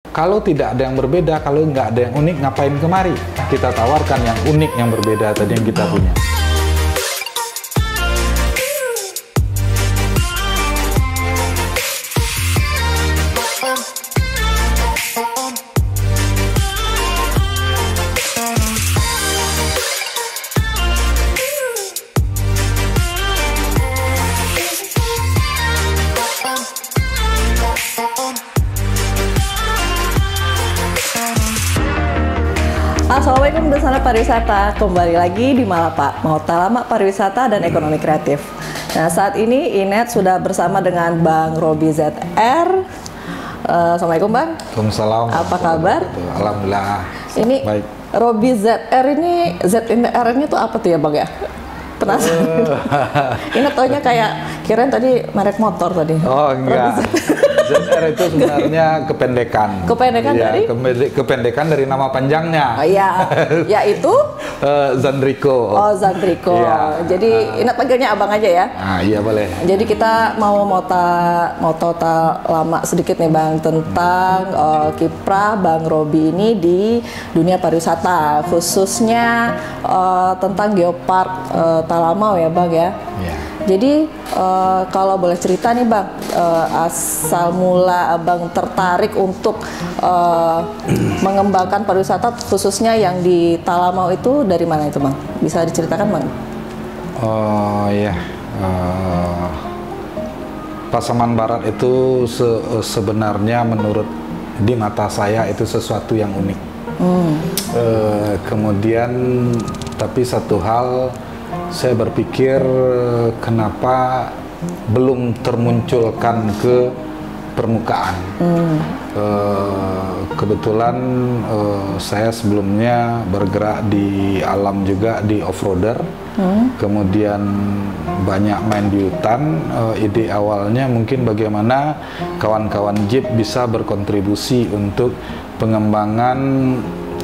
Kalau tidak ada yang berbeda, kalau nggak ada yang unik, ngapain kemari? Kita tawarkan yang unik, yang berbeda tadi yang kita punya. Assalamualaikum Busana Pariwisata, kembali lagi di Malapa, Mautalamak Pariwisata dan Ekonomi Kreatif. Nah, saat ini Inet sudah bersama dengan Bang Robi ZR. Assalamualaikum Bang. Waalaikumsalam. Apa kabar? Alhamdulillah. Ini baik. Robi ZR ini, Z in the R-nya tuh apa tuh ya Bang ya? Penasaran. Inet taunya kayak, kirain tadi merek motor tadi. Oh enggak. ZR itu sebenarnya kependekan. Kependekan ya, dari? Kependekan dari nama panjangnya. Oh iya, yaitu? Zandriko. Oh Zandriko. Ya. Jadi Inet panggilnya abang aja ya? Ah iya boleh. Jadi kita mau lama sedikit nih Bang tentang kiprah Bang Robi ini di dunia pariwisata, khususnya tentang Geopark Talamau ya Bang ya. Ya. Jadi kalau boleh cerita nih Bang, asal mula Abang tertarik untuk mengembangkan pariwisata khususnya yang di Talamau itu dari mana itu Bang? Bisa diceritakan Bang? Oh iya. Pasaman Barat itu sebenarnya menurut di mata saya itu sesuatu yang unik. Kemudian tapi satu hal saya berpikir kenapa belum termunculkan ke permukaan. Kebetulan saya sebelumnya bergerak di alam juga, di off-roader. Kemudian banyak main di hutan. Ide awalnya mungkin bagaimana kawan-kawan Jeep bisa berkontribusi untuk pengembangan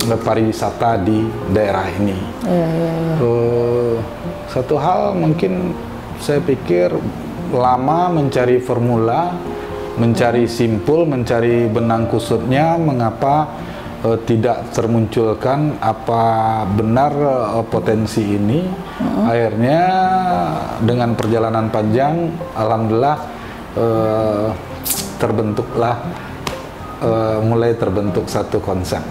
pariwisata di daerah ini. Satu hal mungkin saya pikir lama mencari formula, mencari simpul, mencari benang kusutnya, mengapa tidak termunculkan apa benar potensi ini. Akhirnya dengan perjalanan panjang, alhamdulillah mulai terbentuk satu konsep.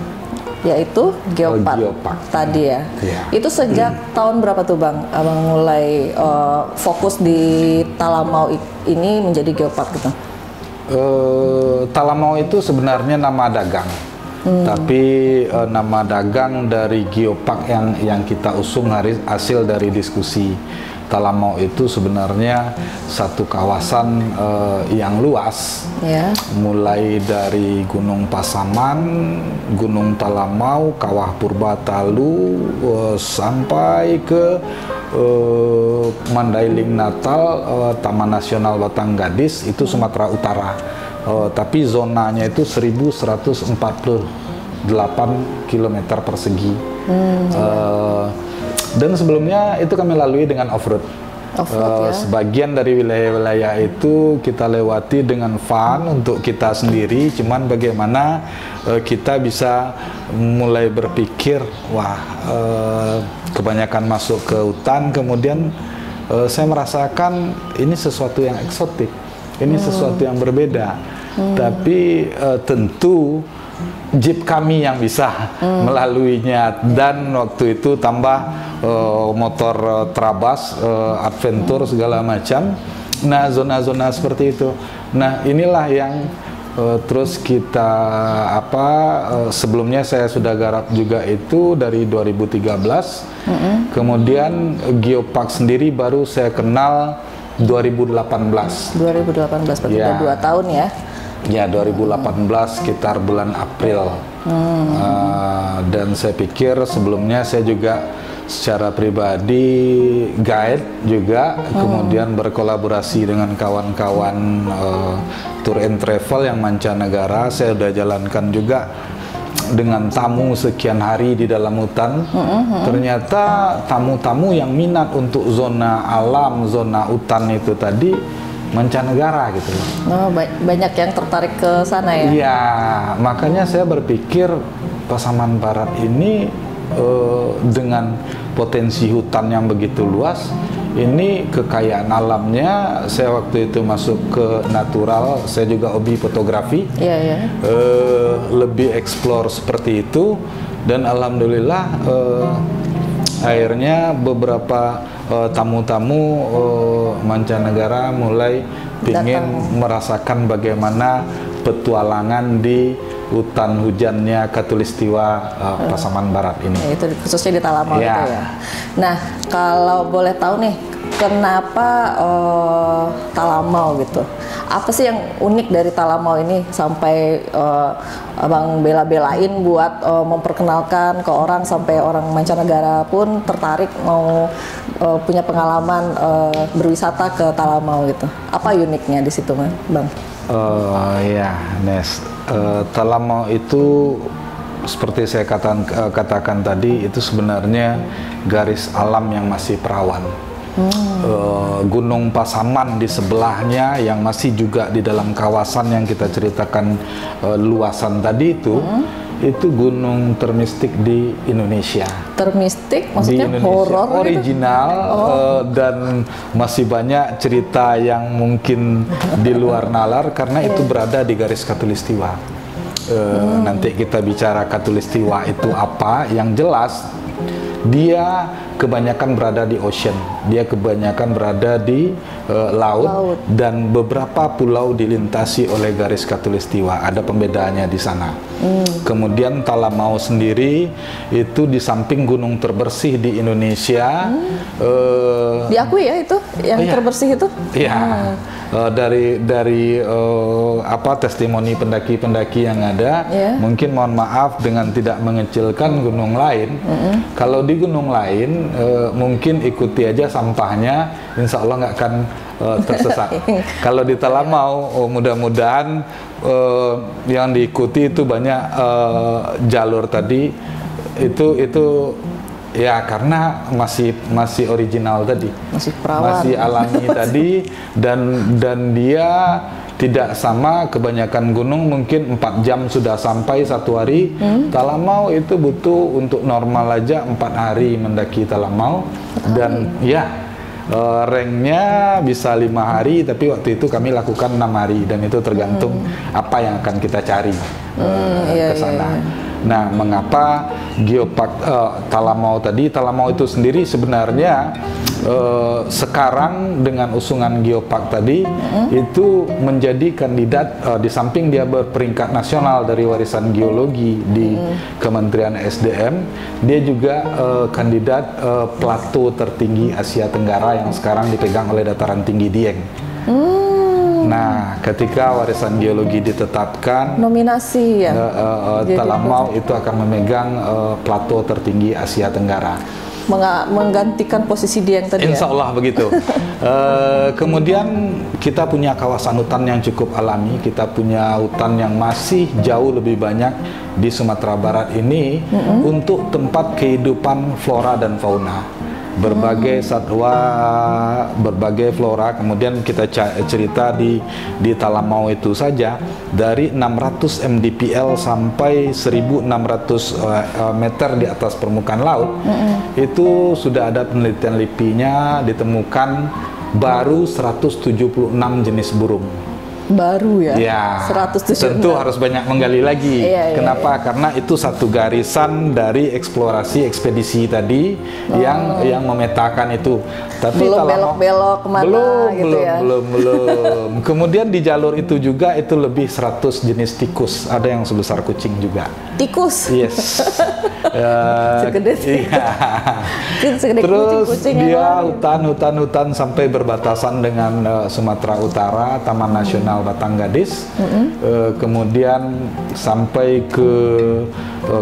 Yaitu Geopark tadi ya. Itu sejak tahun berapa tuh Bang Abang mulai fokus di Talamau ini menjadi Geopark gitu? Talamau itu sebenarnya nama dagang. Tapi nama dagang dari Geopark yang kita usung hasil dari diskusi. Talamau itu sebenarnya satu kawasan yang luas, mulai dari Gunung Pasaman, Gunung Talamau, Kawah Purba Talu, sampai ke Mandailing Natal, Taman Nasional Batang Gadis, itu Sumatera Utara. Tapi zonanya itu 1148 km persegi. Dan sebelumnya itu kami lalui dengan off-road. Ya? Sebagian dari wilayah-wilayah itu kita lewati dengan fun untuk kita sendiri. Cuman bagaimana kita bisa mulai berpikir, wah kebanyakan masuk ke hutan. Kemudian saya merasakan ini sesuatu yang eksotik, ini sesuatu yang berbeda. Tapi tentu Jeep kami yang bisa melaluinya, dan waktu itu tambah motor Trabas, Adventure segala macam. Nah, zona-zona seperti itu. Nah, inilah yang terus kita sebelumnya saya sudah garap juga itu dari 2013. Kemudian Geopark sendiri baru saya kenal 2018. 2018 berarti udah 2 tahun ya. Ya, 2018 sekitar bulan April. Dan saya pikir sebelumnya saya juga secara pribadi guide juga, kemudian berkolaborasi dengan kawan-kawan tour and travel yang mancanegara. Saya sudah jalankan juga dengan tamu sekian hari di dalam hutan. Ternyata tamu-tamu yang minat untuk zona alam, zona hutan itu tadi mancanegara gitu loh. Oh, banyak yang tertarik ke sana ya? Iya, makanya saya berpikir Pasaman Barat ini dengan potensi hutan yang begitu luas, ini kekayaan alamnya. Saya waktu itu masuk ke natural, saya juga hobi fotografi, lebih explore seperti itu, dan alhamdulillah akhirnya beberapa tamu-tamu mancanegara mulai ingin merasakan bagaimana petualangan di hutan hujannya Khatulistiwa Pasaman Barat ini. Ya, itu khususnya di Talamau ya. Itu ya. Nah, kalau boleh tahu nih, kenapa Talamau gitu? Apa sih yang unik dari Talamau ini sampai Abang bela-belain buat memperkenalkan ke orang, sampai orang mancanegara pun tertarik mau punya pengalaman berwisata ke Talamau gitu? Apa uniknya di situ, Bang? Ya, Nes. Talamau itu seperti saya katakan tadi, itu sebenarnya garis alam yang masih perawan. Gunung Pasaman di sebelahnya yang masih juga di dalam kawasan yang kita ceritakan luasan tadi itu gunung termistik di Indonesia. Termistik maksudnya horor original gitu? Dan masih banyak cerita yang mungkin di luar nalar karena itu berada di garis Khatulistiwa. Nanti kita bicara Khatulistiwa itu apa. Yang jelas dia kebanyakan berada di ocean, dia kebanyakan berada di laut, dan beberapa pulau dilintasi oleh garis Khatulistiwa. Ada pembedaannya di sana. Kemudian Talamau sendiri itu di samping gunung terbersih di Indonesia. Diakui ya itu yang terbersih itu? Iya. Dari testimoni pendaki-pendaki yang ada, mungkin mohon maaf dengan tidak mengecilkan gunung lain. Kalau di gunung lain mungkin ikuti aja sampahnya, insya Allah nggak akan tersesat. Kalau di Talamau mudah-mudahan yang diikuti itu banyak jalur tadi itu ya karena masih original tadi, masih alami tadi, dan dia tidak sama kebanyakan gunung mungkin 4 jam sudah sampai 1 hari. Talamau itu butuh untuk normal aja 4 hari mendaki Talamau, dan ranknya bisa 5 hari, tapi waktu itu kami lakukan 6 hari, dan itu tergantung apa yang akan kita cari ke sana. Nah, mengapa geopark Talamau tadi? Talamau itu sendiri sebenarnya sekarang dengan usungan geopark tadi itu menjadi kandidat, di samping dia berperingkat nasional dari warisan geologi di Kementerian SDM, dia juga kandidat plato tertinggi Asia Tenggara yang sekarang dipegang oleh Dataran Tinggi Dieng. Nah, ketika warisan geologi ditetapkan, nominasi ya, Talamau itu akan memegang plato tertinggi Asia Tenggara, menggantikan posisi dia yang tadi. Insya Allah begitu. Kemudian kita punya kawasan hutan yang cukup alami, kita punya hutan yang masih jauh lebih banyak di Sumatera Barat ini untuk tempat kehidupan flora dan fauna. Berbagai satwa, berbagai flora. Kemudian kita cerita di Talamau itu saja dari 600 mdpl sampai 1.600 meter di atas permukaan laut, itu sudah ada penelitian LIPI-nya, ditemukan baru 176 jenis burung. Baru ya? Ya, 176. tentu harus banyak menggali lagi. Kenapa? Karena itu satu garisan dari eksplorasi ekspedisi tadi yang memetakan itu. Tapi belum belok-belok kemana belum. Kemudian di jalur itu juga itu lebih 100 jenis tikus. Ada yang sebesar kucing juga. Tikus? Yes. Segede Terus kucing dia hutan sampai berbatasan dengan Sumatera Utara, Taman Nasional Batang Gadis, kemudian sampai ke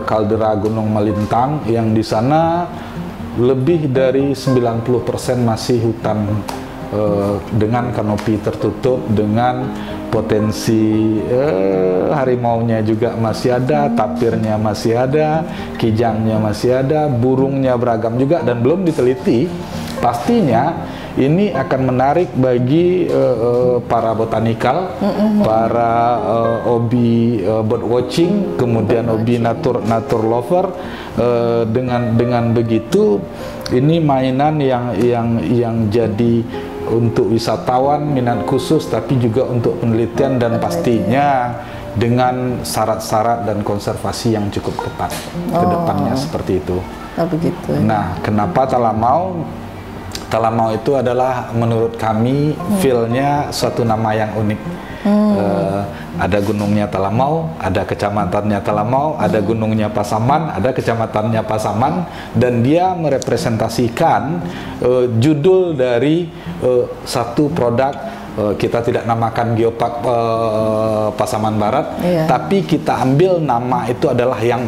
kaldera Gunung Melintang yang di sana lebih dari 90% masih hutan dengan kanopi tertutup, dengan potensi harimaunya juga masih ada, tapirnya masih ada, kijangnya masih ada, burungnya beragam juga, dan belum diteliti pastinya ini akan menarik bagi para botanikal, para hobi bird watching, kemudian hobi nature lover. Dengan begitu, ini mainan yang jadi untuk wisatawan minat khusus, tapi juga untuk penelitian dan pastinya dengan syarat-syarat dan konservasi yang cukup ketat ke depannya seperti itu. Begitu. Nah, kenapa Talamau? Talamau itu adalah menurut kami feel-nya suatu nama yang unik. Ada gunungnya Talamau, ada kecamatannya Talamau, ada gunungnya Pasaman, ada kecamatannya Pasaman, dan dia merepresentasikan judul dari satu produk. Kita tidak namakan Geopark Pasaman Barat, tapi kita ambil nama itu adalah yang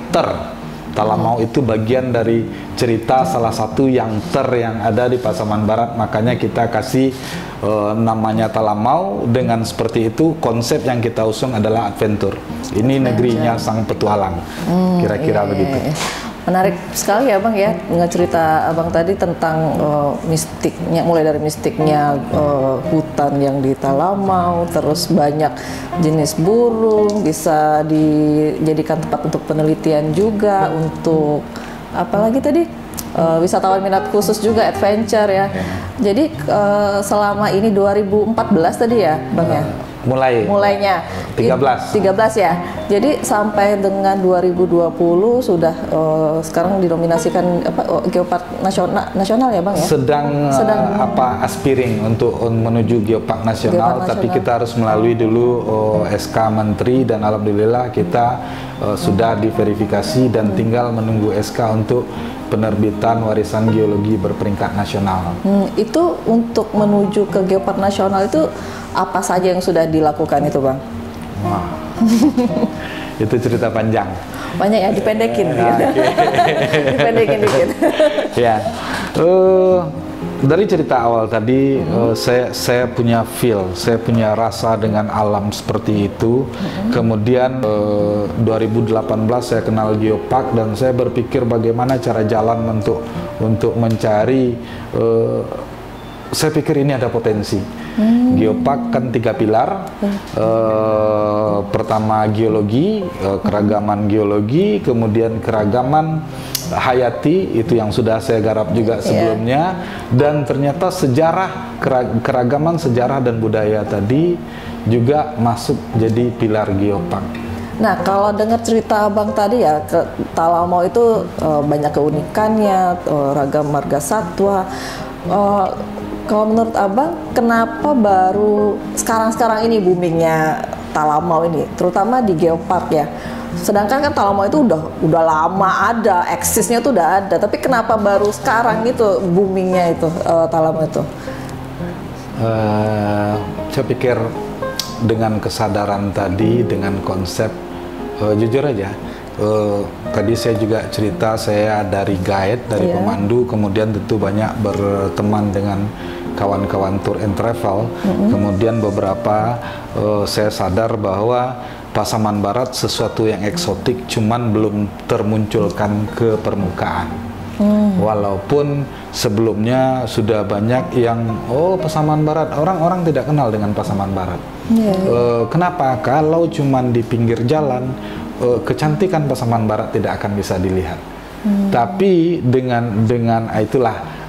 Talamau itu bagian dari cerita salah satu yang ada di Pasaman Barat, makanya kita kasih namanya Talamau. Dengan seperti itu, konsep yang kita usung adalah adventure. Ini negerinya sang petualang, kira-kira begitu. Menarik sekali ya Bang ya, cerita Abang tadi tentang mistiknya, mulai dari mistiknya hutan yang di Talamau, terus banyak jenis burung, bisa dijadikan tempat untuk penelitian juga, untuk apalagi tadi wisatawan minat khusus juga, adventure ya. Jadi selama ini 2014 tadi ya Bang ya? Mulainya 13 ya. Jadi sampai dengan 2020 sudah sekarang dinominasikan Geopark nasional ya Bang ya. Sedang aspiring untuk menuju Geopark nasional, tapi kita harus melalui dulu SK Menteri, dan alhamdulillah kita sudah diverifikasi dan tinggal menunggu SK untuk penerbitan warisan geologi berperingkat nasional. Itu untuk menuju ke Geopark nasional itu apa saja yang sudah dilakukan itu Bang? Wah, itu cerita panjang. Banyak ya, dipendekin. Dipendekin dikit. Ya, dari cerita awal tadi, saya punya feel, saya punya rasa dengan alam seperti itu. Kemudian 2018 saya kenal Geopark, dan saya berpikir bagaimana cara jalan untuk mencari. Saya pikir ini ada potensi. Geopark kan 3 pilar. Pertama geologi, keragaman geologi, kemudian keragaman hayati, itu yang sudah saya garap juga sebelumnya, dan ternyata sejarah, keragaman sejarah dan budaya tadi juga masuk jadi pilar Geopark. Nah, kalau dengar cerita Abang tadi ya, ke Talamau itu banyak keunikannya, ragam marga satwa. Kalau menurut Abang, kenapa baru sekarang-sekarang ini boomingnya Talamau ini, terutama di Geopark ya? Sedangkan kan Talamau itu udah lama ada, eksisnya tuh udah ada, tapi kenapa baru sekarang itu boomingnya itu Talamau itu? Saya pikir dengan kesadaran tadi, dengan konsep, jujur aja, tadi saya juga cerita saya dari guide, dari pemandu, kemudian tentu banyak berteman dengan kawan-kawan tour and travel. Kemudian beberapa saya sadar bahwa Pasaman Barat sesuatu yang eksotik, cuman belum termunculkan ke permukaan. Walaupun sebelumnya sudah banyak yang Pasaman Barat, orang-orang tidak kenal dengan Pasaman Barat. Kenapa? Kalau cuman di pinggir jalan, kecantikan Pasaman Barat tidak akan bisa dilihat. Tapi dengan itulah,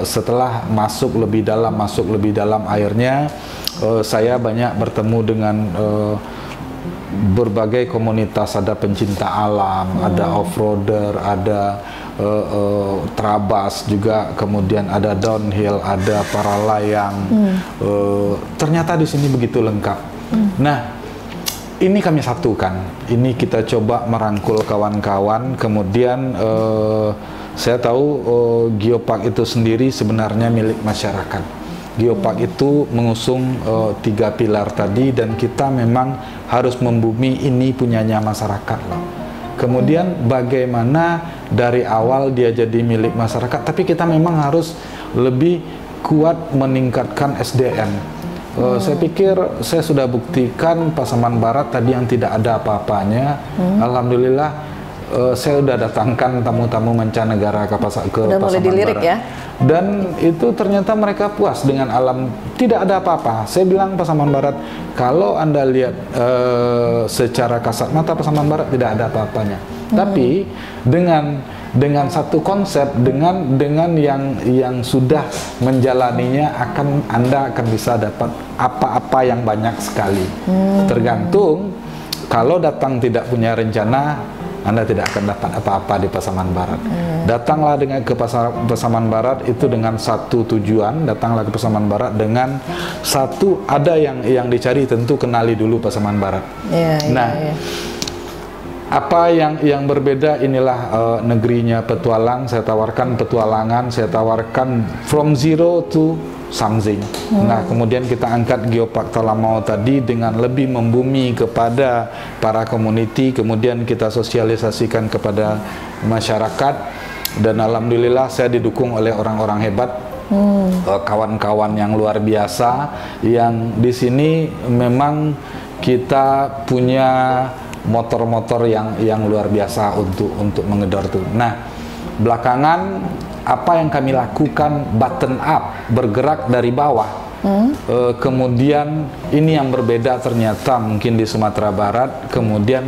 setelah masuk lebih dalam airnya, saya banyak bertemu dengan berbagai komunitas. Ada pencinta alam, ada off-roader, ada trabas juga, kemudian ada downhill, ada para layang. Ternyata di sini begitu lengkap. Nah, ini kami satukan. Ini kita coba merangkul kawan-kawan. Kemudian saya tahu Geopark itu sendiri sebenarnya milik masyarakat. Geopark itu mengusung 3 pilar tadi, dan kita memang harus membumi ini punyanya masyarakat loh. Kemudian bagaimana dari awal dia jadi milik masyarakat, tapi kita memang harus lebih kuat meningkatkan SDM. Saya pikir saya sudah buktikan Pasaman Barat tadi yang tidak ada apa-apanya, alhamdulillah saya udah datangkan tamu-tamu mancanegara ke udah mulai dilirik ya. Dan itu ternyata mereka puas dengan alam, tidak ada apa-apa. Saya bilang Pasaman Barat, kalau Anda lihat secara kasat mata Pasaman Barat tidak ada apa-apanya. Tapi dengan satu konsep, dengan yang sudah menjalaninya, Anda akan bisa dapat apa-apa yang banyak sekali. Tergantung, kalau datang tidak punya rencana, Anda tidak akan dapat apa-apa di Pasaman Barat. Datanglah ke Pasaman Barat itu dengan satu tujuan, datanglah ke Pasaman Barat dengan satu, ada yang dicari, tentu kenali dulu Pasaman Barat. Apa yang berbeda, inilah negerinya petualang. Saya tawarkan petualangan, saya tawarkan from zero to something. Nah, kemudian kita angkat Geopark Talamau tadi dengan lebih membumi kepada para community, kemudian kita sosialisasikan kepada masyarakat, dan alhamdulillah saya didukung oleh orang-orang hebat, kawan-kawan yang luar biasa, yang di sini memang kita punya motor-motor yang luar biasa untuk mengedor tuh. Nah, belakangan apa yang kami lakukan button up, bergerak dari bawah. Kemudian ini yang berbeda ternyata mungkin di Sumatera Barat, kemudian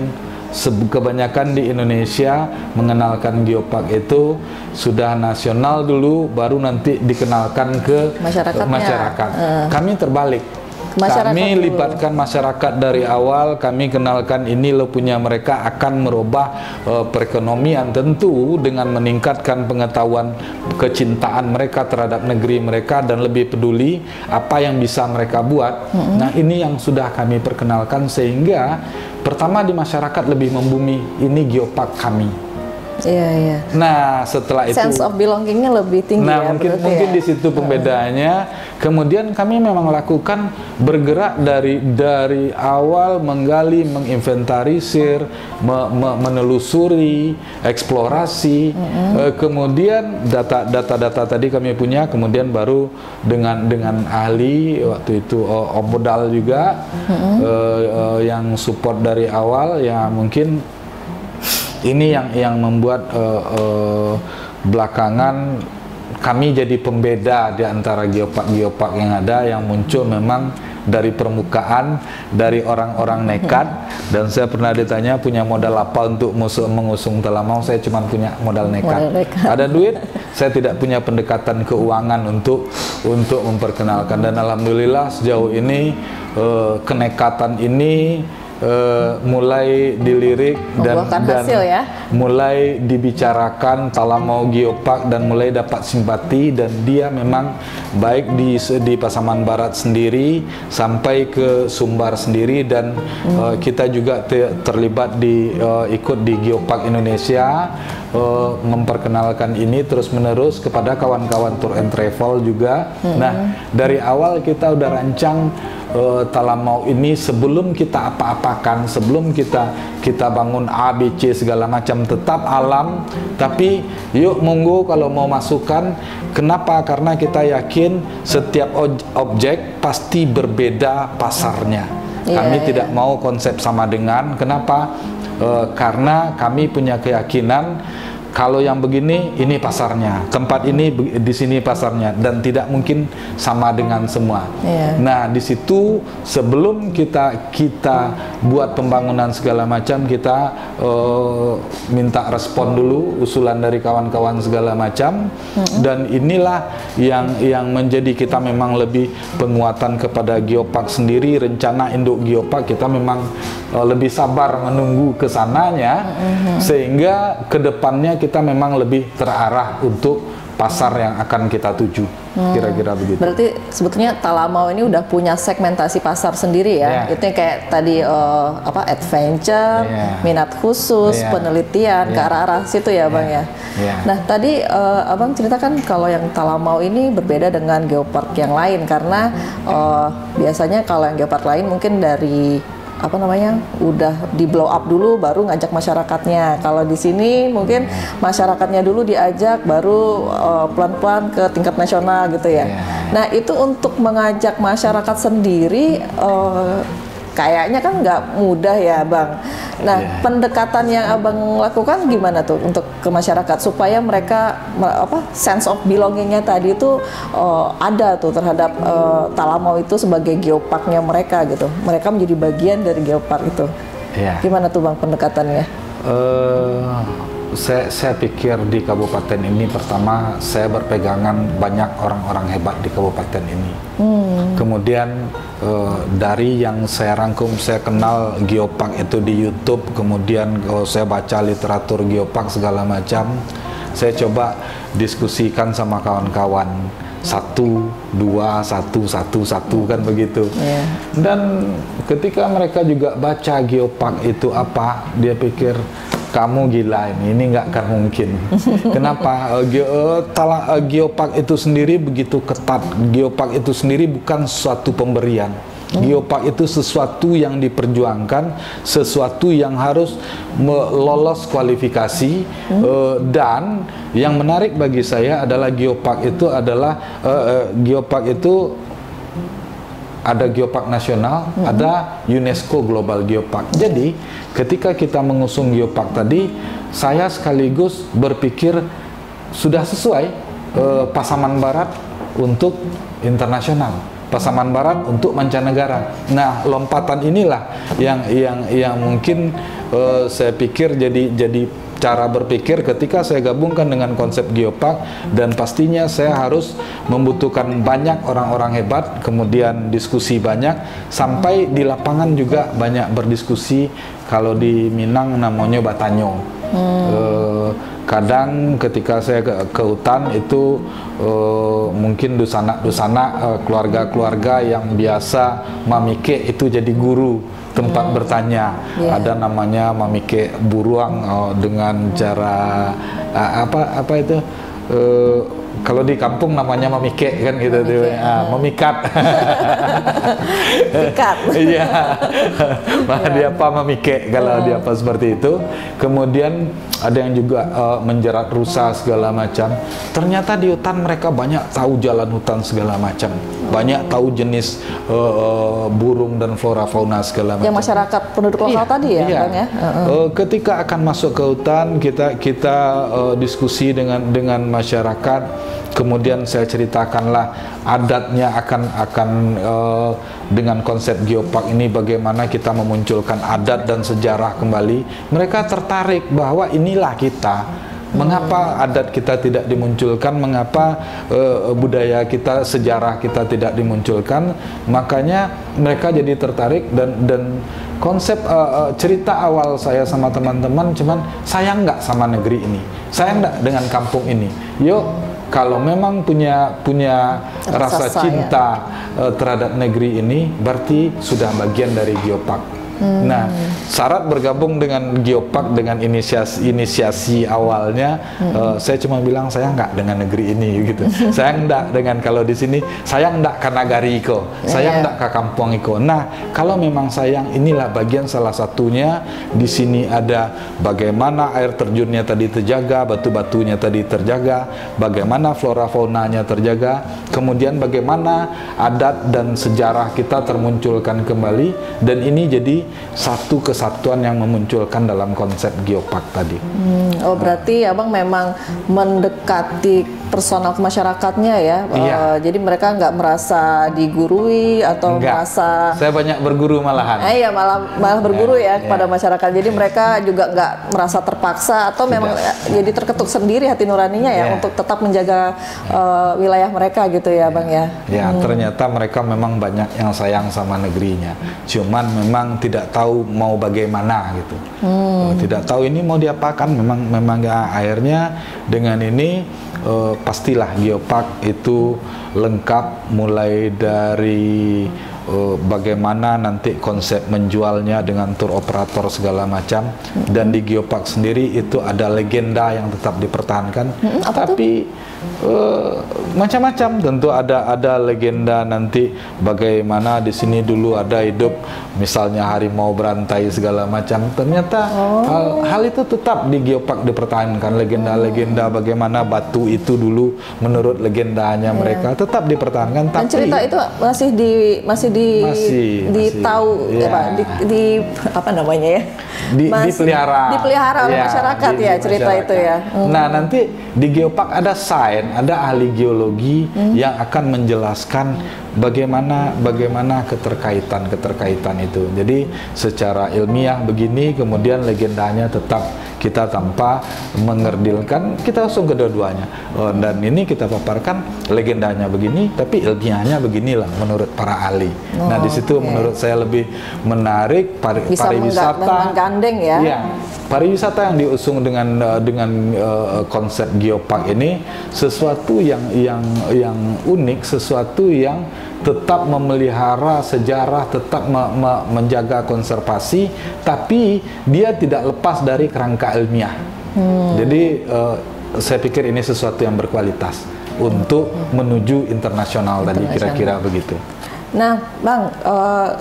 kebanyakan di Indonesia mengenalkan Geopark itu sudah nasional dulu, baru nanti dikenalkan ke masyarakat. Kami terbalik. Kami libatkan masyarakat dari awal, kami kenalkan ini lo punya mereka, akan merubah perekonomian, tentu dengan meningkatkan pengetahuan, kecintaan mereka terhadap negeri mereka, dan lebih peduli apa yang bisa mereka buat. Nah, ini yang sudah kami perkenalkan, sehingga pertama di masyarakat lebih membumi, ini Geopark kami. Nah, setelah itu sense of belongingnya lebih tinggi. Nah, mungkin di situ pembedaannya. Kemudian kami memang lakukan bergerak dari awal, menggali, menginventarisir, menelusuri, eksplorasi. Kemudian data-data tadi kami punya, kemudian baru dengan ahli waktu itu Om Bodal juga yang support dari awal, ya mungkin ini yang membuat belakangan kami jadi pembeda di antara geopark yang ada, yang muncul memang dari permukaan, dari orang-orang nekat. Dan saya pernah ditanya punya modal apa untuk mengusung Talamau, saya cuma punya modal nekat. Ada duit, saya tidak punya pendekatan keuangan untuk memperkenalkan. Dan alhamdulillah sejauh ini kenekatan ini mulai dilirik dan hasil, ya? Mulai dibicarakan Talamau Geopark, dan mulai dapat simpati, dan dia memang baik di Pasaman Barat sendiri sampai ke Sumbar sendiri, dan kita juga terlibat ikut di Geopark Indonesia, memperkenalkan ini terus menerus kepada kawan-kawan tour and travel juga. Nah, dari awal kita udah rancang Talamau ini sebelum kita apa-apakan, sebelum kita bangun A, B, C segala macam, tetap alam, tapi yuk monggo kalau mau masukkan. Kenapa? Karena kita yakin setiap objek pasti berbeda pasarnya. Kami tidak mau konsep sama dengan. Kenapa? Karena kami punya keyakinan kalau yang begini, ini pasarnya, tempat ini di sini pasarnya, dan tidak mungkin sama dengan semua. Nah, di situ sebelum kita buat pembangunan segala macam, kita minta respon dulu, usulan dari kawan-kawan segala macam, dan inilah yang menjadi kita memang lebih penguatan kepada Geopark sendiri. Rencana induk Geopark kita memang lebih sabar menunggu kesananya, sehingga kedepannya kita memang lebih terarah untuk pasar yang akan kita tuju, kira-kira begitu. Berarti sebetulnya Talamau ini udah punya segmentasi pasar sendiri ya. Itu yang kayak tadi adventure, minat khusus, penelitian, ke arah-arah situ ya Bang ya. Nah, tadi Abang ceritakan kalau yang Talamau ini berbeda dengan geopark yang lain, karena biasanya kalau yang geopark lain mungkin dari udah di blow up dulu baru ngajak masyarakatnya. Kalau di sini mungkin masyarakatnya dulu diajak, baru pelan-pelan ke tingkat nasional gitu ya. Nah, itu untuk mengajak masyarakat sendiri kayaknya kan nggak mudah ya Bang. Nah, pendekatan yang abang lakukan gimana tuh untuk ke masyarakat supaya mereka sense of belongingnya tadi itu ada tuh terhadap Talamau itu sebagai geoparknya mereka gitu. Mereka menjadi bagian dari geopark itu. Gimana tuh bang pendekatannya? Saya pikir di kabupaten ini pertama saya berpegangan banyak orang-orang hebat di kabupaten ini. Kemudian dari yang saya rangkum, saya kenal geopark itu di YouTube. Kemudian saya baca literatur geopark segala macam. Saya coba diskusikan sama kawan-kawan. 1, 2, 1, 1, 1 kan begitu. Dan ketika mereka juga baca geopark itu apa, dia pikir kamu gila ini nggak akan mungkin. Kenapa? Geopark itu sendiri begitu ketat. Geopark itu sendiri bukan suatu pemberian. Geopark itu sesuatu yang diperjuangkan, sesuatu yang harus lolos kualifikasi, dan yang menarik bagi saya adalah geopark itu ada geopark nasional, ada UNESCO Global Geopark. Jadi ketika kita mengusung geopark tadi, saya sekaligus berpikir sudah sesuai Pasaman Barat untuk internasional, Pasaman Barat untuk mancanegara. Nah, lompatan inilah yang mungkin saya pikir jadi cara berpikir ketika saya gabungkan dengan konsep geopark, dan pastinya saya harus membutuhkan banyak orang-orang hebat, kemudian diskusi banyak, sampai di lapangan juga banyak berdiskusi. Kalau di Minang namanya batanyo. Kadang ketika saya ke hutan itu mungkin dusana-dusana keluarga-keluarga yang biasa mamike itu jadi guru tempat bertanya. Ada namanya mamike buruang dengan cara apa itu kalau di kampung namanya memike kan gitu tuh, memikat. Mikat. Iya. Dia apa memike kalau dia apa seperti itu. Kemudian ada yang juga menjerat rusa segala macam. Ternyata di hutan mereka banyak tahu jalan hutan segala macam. Banyak tahu jenis burung dan flora fauna segala macam. Yang masyarakat penduduk lokal tadi ya, Bang ya. Ketika akan masuk ke hutan, kita diskusi dengan masyarakat. Kemudian saya ceritakanlah adatnya akan dengan konsep geopark ini bagaimana kita memunculkan adat dan sejarah kembali. Mereka tertarik bahwa inilah kita. Mengapa adat kita tidak dimunculkan? Mengapa budaya kita, sejarah kita tidak dimunculkan? Makanya mereka jadi tertarik, dan konsep cerita awal saya sama teman-teman cuman sayang nggak sama negeri ini, sayang nggak dengan kampung ini. Yuk, kalau memang punya rasa cinta terhadap negeri ini, berarti sudah bagian dari geopark. Nah, syarat bergabung dengan geopark dengan inisiasi awalnya, saya cuma bilang saya enggak dengan negeri ini gitu. Saya enggak dengan, kalau di sini saya enggak ke nagari iko, saya enggak ke kampung iko. Nah, kalau memang sayang, inilah bagian salah satunya. Di sini ada bagaimana air terjunnya tadi terjaga, batu-batunya tadi terjaga, bagaimana flora faunanya terjaga, kemudian bagaimana adat dan sejarah kita termunculkan kembali, dan ini jadi satu kesatuan yang memunculkan dalam konsep geopark tadi. Oh, berarti abang memang mendekati personal ke masyarakatnya ya. Jadi mereka nggak merasa digurui atau merasa. Saya banyak berguru malahan. Iya, malah berguru kepada masyarakat. Jadi mereka juga nggak merasa terpaksa atau memang jadi terketuk sendiri hati nuraninya ya untuk tetap menjaga wilayah mereka gitu ya, Bang ya. Ya, ternyata mereka memang banyak yang sayang sama negerinya. Cuman memang tidak tahu mau bagaimana gitu. Tidak tahu ini mau diapakan. Memang akhirnya dengan ini pastilah geopark itu lengkap, mulai dari bagaimana nanti konsep menjualnya dengan tour operator segala macam. Dan di geopark sendiri itu ada legenda yang tetap dipertahankan. Tapi macam-macam. Tentu ada legenda nanti bagaimana di sini dulu ada hidup misalnya harimau berantai segala macam. Ternyata hal itu tetap di Geopark dipertahankan. Legenda-legenda bagaimana batu itu dulu menurut legendanya mereka tetap dipertahankan. Dan cerita itu masih tahu apa namanya ya? Dipelihara oleh masyarakat ya cerita itu ya. Nah, nanti di Geopark ada sains, ada ahli geologi yang akan menjelaskan bagaimana keterkaitan itu. Jadi secara ilmiah begini, kemudian legendanya tetap kita tanpa mengerdilkan, kita langsung kedua-duanya. Dan ini kita paparkan legendanya begini, tapi ilmiahnya beginilah menurut para ahli. Nah, di situ menurut saya lebih menarik pariwisata. Menggandeng ya. Iya, pariwisata yang diusung dengan konsep Geopark ini sesuatu yang unik, sesuatu yang tetap memelihara sejarah, tetap menjaga konservasi, tapi dia tidak lepas dari kerangka ilmiah. Jadi saya pikir ini sesuatu yang berkualitas untuk menuju internasional tadi, kira-kira begitu. Nah, Bang,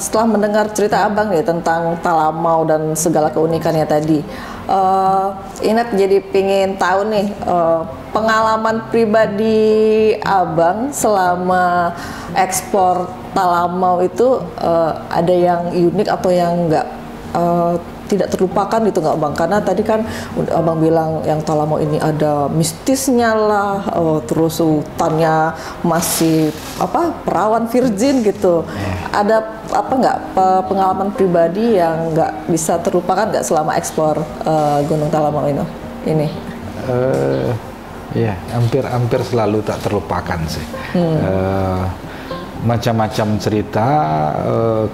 setelah mendengar cerita Abang ya tentang Talamau dan segala keunikannya tadi, Inet jadi pingin tahu nih pengalaman pribadi Abang selama ekspor Talamau itu ada yang unik atau yang tidak terlupakan gitu nggak Bang? Karena tadi kan Abang bilang yang Talamau ini ada mistisnya lah, terus hutannya masih perawan virgin gitu. Ada pengalaman pribadi yang nggak bisa terlupakan nggak selama ekspor Gunung Talamau ini? Ya, hampir selalu tak terlupakan sih. Macam-macam cerita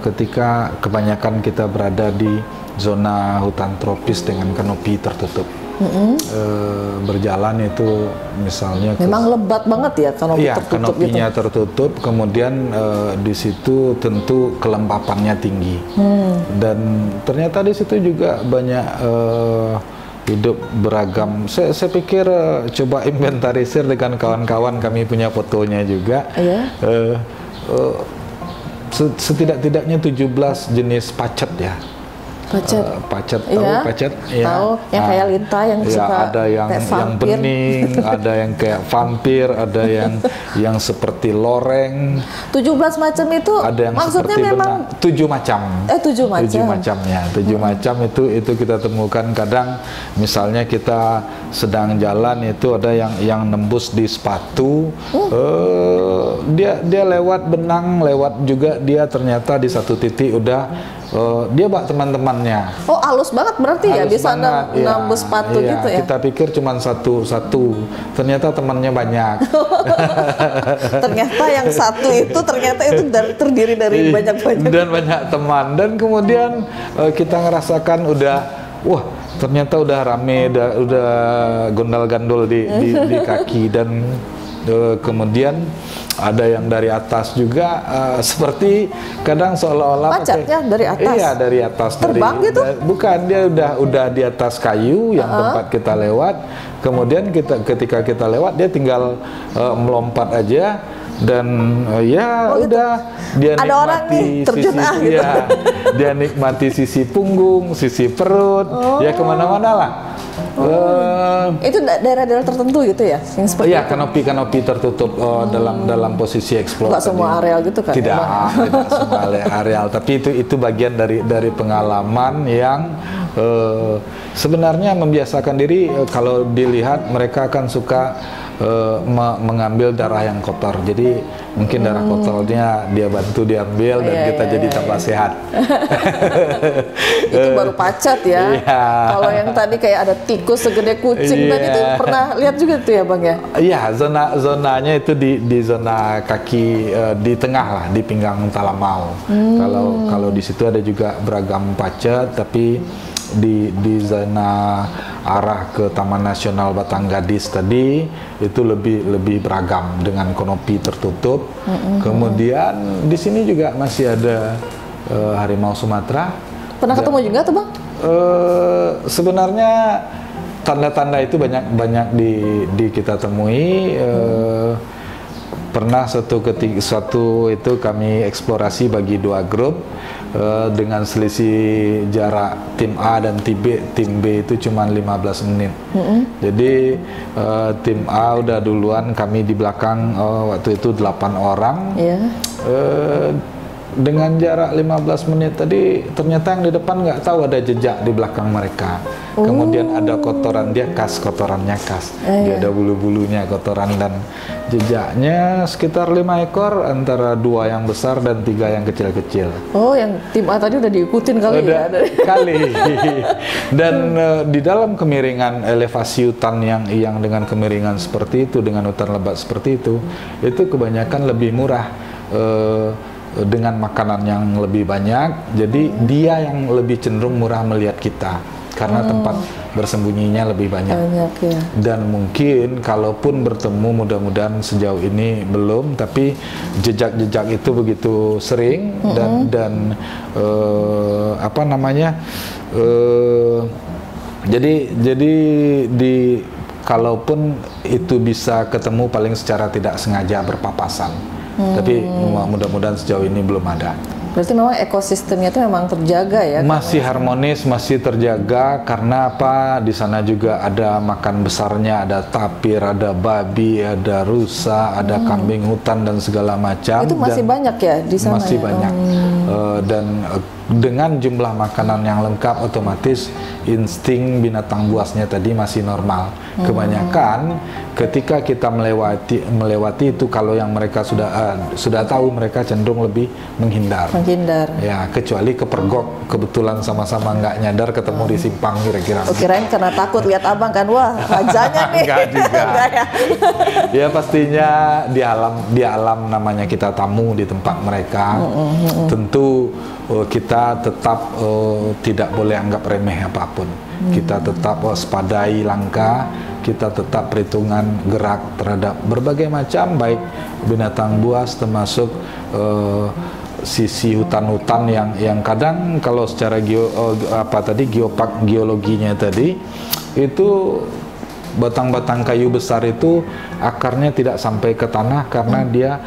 ketika kebanyakan kita berada di zona hutan tropis dengan kanopi tertutup. Berjalan itu misalnya memang lebat banget ya kanopi tertutup. Kanopinya gitu. Tertutup, kemudian di situ tentu kelembapannya tinggi. Dan ternyata di situ juga banyak hidup beragam. Saya pikir coba inventarisir dengan kawan-kawan, kami punya fotonya juga. Setidak-tidaknya 17 jenis pacet ya. Pacet tahu pacet ya. Tahu yang kayak lintah yang suka ada yang bening, ada yang kayak vampir, ada yang seperti loreng. 17 macam itu ada yang maksudnya memang 7 macam. 7 macam. 7 macamnya. 7 macam itu kita temukan. Kadang misalnya kita sedang jalan itu ada yang nembus di sepatu. Dia lewat benang, lewat juga dia ternyata di satu titik udah dia bawa teman-temannya. Oh, halus banget berarti halus ya bisa nembus sepatu gitu ya. Kita pikir cuma satu, ternyata temannya banyak. Ternyata yang satu itu terdiri dari banyak-banyak dan banyak teman. Dan kemudian kita ngerasakan wah ternyata udah rame, udah gondal-gandol di kaki. Dan kemudian ada yang dari atas juga, seperti kadang seolah-olah pacatnya dari atas. Iya, dari atas. Terbang gitu? Bukan, dia udah di atas kayu yang tempat kita lewat. Kemudian ketika kita lewat dia tinggal melompat aja. Dan udah dia ada nikmati sisi dia nikmati sisi punggung, sisi perut, ya kemana-mana lah. Itu daerah-daerah tertentu gitu ya? Iya, kanopi tertutup dalam posisi eksplor. Nggak semua areal gitu kan? Tidak semua areal, tapi itu bagian dari pengalaman yang sebenarnya membiasakan diri. Kalau dilihat mereka akan suka mengambil darah yang kotor, jadi mungkin darah kotornya dia bantu diambil dan kita jadi tambah sehat. Itu baru pacat ya. Kalau yang tadi kayak ada tikus segede kucing tadi itu pernah lihat juga tuh ya Bang ya? Iya, zonanya itu di zona kaki di tengah lah, di pinggang Talamau. Kalau di situ ada juga beragam pacat, tapi di zona arah ke Taman Nasional Batanggadis tadi itu lebih beragam dengan kanopi tertutup. Kemudian di sini juga masih ada harimau Sumatera. Pernah ketemu juga tuh Bang? Sebenarnya tanda-tanda itu banyak di kita temui. Pernah suatu itu kami eksplorasi bagi 2 grup dengan selisih jarak tim A dan tim B itu cuma 15 menit. Jadi tim A udah duluan, kami di belakang waktu itu 8 orang. Dengan jarak 15 menit tadi ternyata yang di depan nggak tahu ada jejak di belakang mereka. Kemudian ada kotoran, dia kotorannya khas. Dia ada bulu-bulunya kotoran dan jejaknya sekitar 5 ekor antara 2 yang besar dan 3 yang kecil-kecil. Oh, yang tim A tadi udah diikutin kali ya? Kali. Dan di dalam kemiringan elevasi hutan yang dengan kemiringan seperti itu, dengan hutan lebat seperti itu kebanyakan lebih murah. Dengan makanan yang lebih banyak, jadi dia yang lebih cenderung murah melihat kita karena tempat bersembunyinya lebih banyak. Ya. Dan mungkin kalaupun bertemu, mudah-mudahan sejauh ini belum, tapi jejak-jejak itu begitu sering dan apa namanya, jadi kalaupun itu bisa ketemu paling secara tidak sengaja berpapasan. Tapi mudah-mudahan sejauh ini belum ada. Berarti memang ekosistemnya itu memang terjaga ya? Masih harmonis, masih terjaga karena apa? Di sana juga ada makan besarnya, ada tapir, ada babi, ada rusa, ada kambing hutan dan segala macam. Itu masih banyak ya di sana? Masih banyak. Dan dengan jumlah makanan yang lengkap, otomatis insting binatang buasnya tadi masih normal. Kebanyakan ketika kita melewati itu, kalau yang mereka sudah tahu, mereka cenderung lebih menghindar. Ya, kecuali kepergok kebetulan sama-sama nggak nyadar ketemu di simpang kira-kira. Kirain karena takut lihat abang kan, wah rajanya nih. Enggak juga. Ya pastinya di alam namanya kita tamu di tempat mereka. Tentu kita tetap tidak boleh anggap remeh apapun. Kita tetap waspadai langkah, kita tetap perhitungan gerak terhadap berbagai macam, baik binatang buas termasuk sisi hutan-hutan yang kadang kalau secara geologinya tadi itu batang-batang kayu besar itu akarnya tidak sampai ke tanah karena dia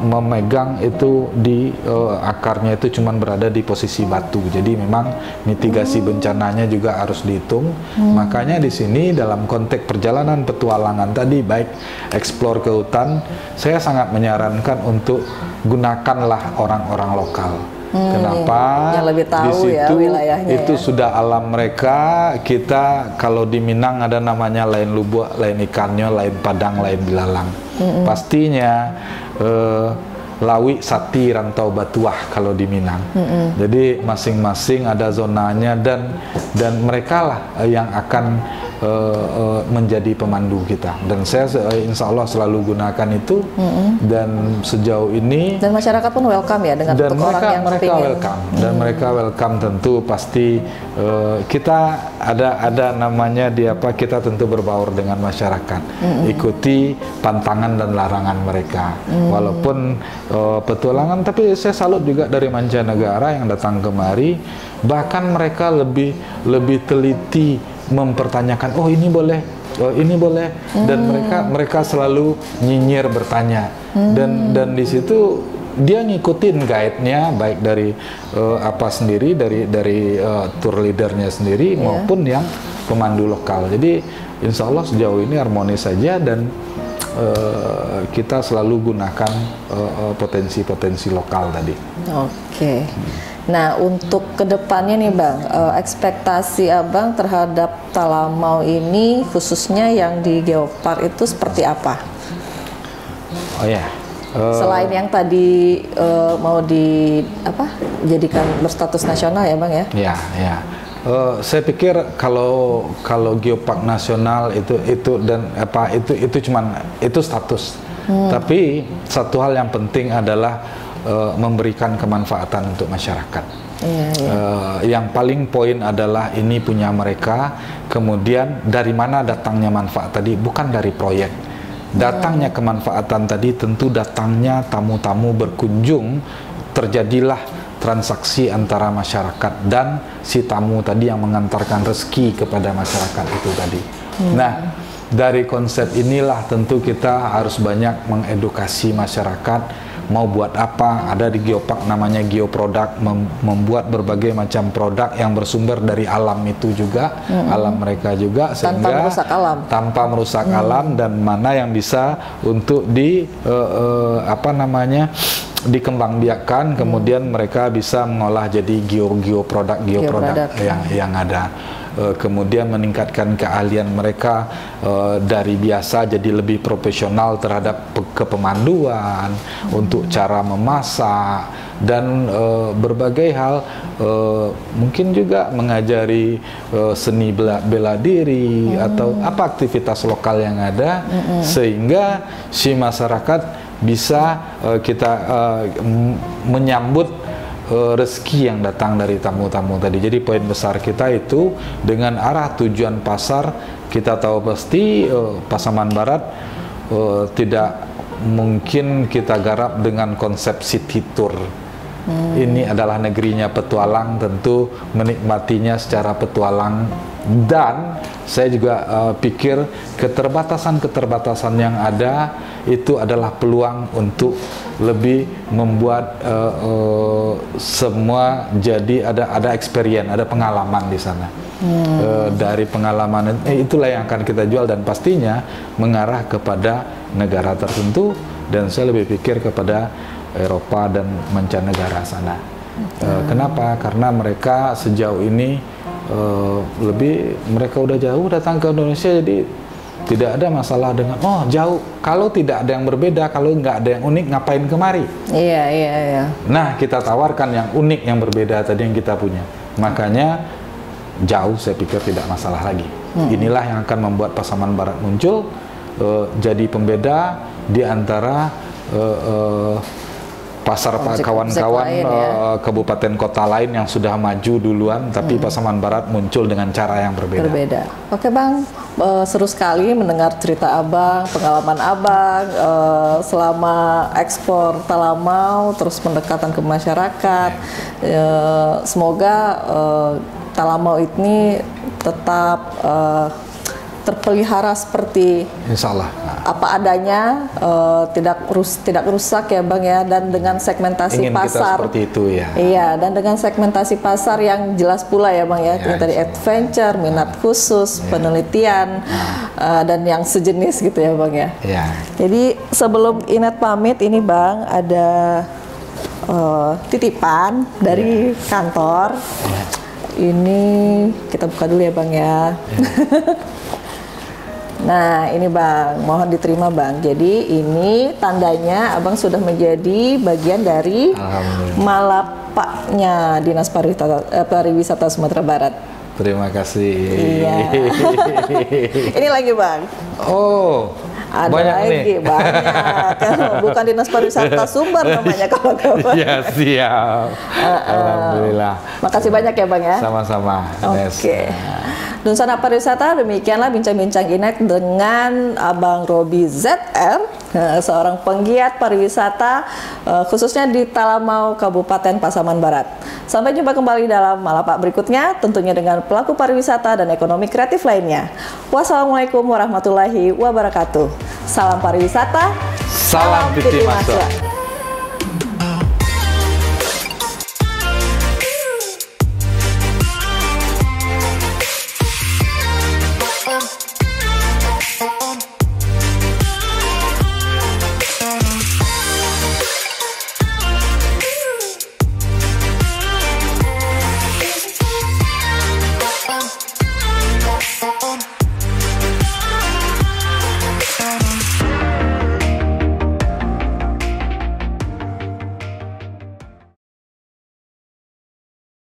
memegang itu di akarnya itu cuman berada di posisi batu. Jadi memang mitigasi bencananya juga harus dihitung. Makanya di sini dalam konteks perjalanan petualangan tadi, baik eksplor ke hutan, saya sangat menyarankan untuk gunakanlah orang-orang lokal. Kenapa? Yang lebih tahu di situ ya wilayahnya. Itu sudah alam mereka. Kita kalau di Minang ada namanya lain lubuk, lain ikannya, lain padang, lain bilalang. Pastinya lawi, sati, rantau, batuah kalau di Minang. Jadi masing-masing ada zonanya dan mereka lah yang akan menjadi pemandu kita. Dan saya insya Allah selalu gunakan itu. Dan sejauh ini dan masyarakat pun welcome ya dengan dan orang yang mereka welcome. Dan mereka welcome tentu pasti. Kita ada namanya kita tentu berbaur dengan masyarakat. Ikuti pantangan dan larangan mereka. Walaupun petualangan, tapi saya salut juga dari mancanegara yang datang kemari. Bahkan mereka lebih teliti mempertanyakan, oh ini boleh, oh ini boleh, dan mereka selalu nyinyir bertanya, dan di situ dia ngikutin guide-nya, baik dari dari tour leadernya sendiri maupun yang pemandu lokal. Jadi insya Allah sejauh ini harmonis saja dan kita selalu gunakan potensi-potensi lokal tadi. Oke. Nah, untuk kedepannya nih Bang, ekspektasi Abang terhadap Talamau ini khususnya yang di Geopark itu seperti apa? Oh ya. Selain yang tadi mau jadikan berstatus nasional ya Bang ya? Ya. Saya pikir kalau Geopark nasional itu cuman status. Tapi satu hal yang penting adalah memberikan kemanfaatan untuk masyarakat. Yang paling poin adalah ini punya mereka. Kemudian dari mana datangnya manfaat tadi? Bukan dari proyek. Datangnya kemanfaatan tadi tentu datangnya tamu-tamu berkunjung, terjadilah transaksi antara masyarakat dan si tamu tadi yang mengantarkan rezeki kepada masyarakat itu tadi. Nah, dari konsep inilah tentu kita harus banyak mengedukasi masyarakat mau buat apa. Ada di Geopark namanya geoproduk, membuat berbagai macam produk yang bersumber dari alam itu juga, alam mereka juga, sehingga tanpa merusak alam, dan mana yang bisa untuk dikembangbiakkan, kemudian mereka bisa mengolah jadi geoproduk yang ada. Kemudian meningkatkan keahlian mereka dari biasa jadi lebih profesional terhadap kepemanduan, untuk cara memasak dan berbagai hal, mungkin juga mengajari seni bela diri atau apa aktivitas lokal yang ada, sehingga si masyarakat bisa kita menyambut rezeki yang datang dari tamu-tamu tadi. Jadi poin besar kita itu dengan arah tujuan pasar, kita tahu pasti Pasaman Barat tidak mungkin kita garap dengan konsep city tour. Ini adalah negerinya petualang, tentu menikmatinya secara petualang, dan saya juga pikir keterbatasan-keterbatasan yang ada itu adalah peluang untuk lebih membuat semua jadi ada experience, ada pengalaman di sana. Dari pengalaman itulah yang akan kita jual, dan pastinya mengarah kepada negara tertentu, dan saya lebih pikir kepada Eropa dan mancanegara sana. Kenapa? Karena mereka sejauh ini mereka udah jauh datang ke Indonesia, jadi tidak ada masalah dengan jauh. Kalau tidak ada yang berbeda, kalau nggak ada yang unik, ngapain kemari? Iya. Nah, kita tawarkan yang unik, yang berbeda tadi yang kita punya. Makanya jauh saya pikir tidak masalah lagi. Inilah yang akan membuat Pasaman Barat muncul jadi pembeda di antara pasar kawan-kawan kabupaten kota lain yang sudah maju duluan, tapi Pasaman Barat muncul dengan cara yang berbeda. Oke Bang, seru sekali mendengar cerita Abang, pengalaman Abang selama ekspor talamau, terus pendekatan ke masyarakat. Semoga talamau ini tetap terpelihara seperti Insya Allah apa adanya, tidak rusak ya Bang ya, dan dengan segmentasi ingin pasar kita seperti itu ya. Iya, dan dengan segmentasi pasar yang jelas pula ya Bang ya, yang tadi adventure, minat khusus, penelitian, dan yang sejenis gitu ya Bang ya. Jadi sebelum Inet pamit ini Bang, ada titipan dari kantor. Ini kita buka dulu ya Bang ya. Nah ini Bang, mohon diterima Bang. Jadi ini tandanya Abang sudah menjadi bagian dari Malapaknya Dinas Pariwisata Sumatera Barat. Terima kasih. Iya. Ini lagi Bang. Ada banyak lagi nih. Banyak. Bukan Dinas Pariwisata Sumber namanya kalau kabar. Ya siap. Alhamdulillah. Makasih banyak ya Bang ya. Sama-sama. Oke. Dunsana Pariwisata, demikianlah bincang-bincang Inet dengan Abang Robi ZR, seorang penggiat pariwisata khususnya di Talamau, Kabupaten Pasaman Barat. Sampai jumpa kembali dalam Malapak berikutnya, tentunya dengan pelaku pariwisata dan ekonomi kreatif lainnya. Wassalamualaikum warahmatullahi wabarakatuh. Salam pariwisata, salam Titi Masuk.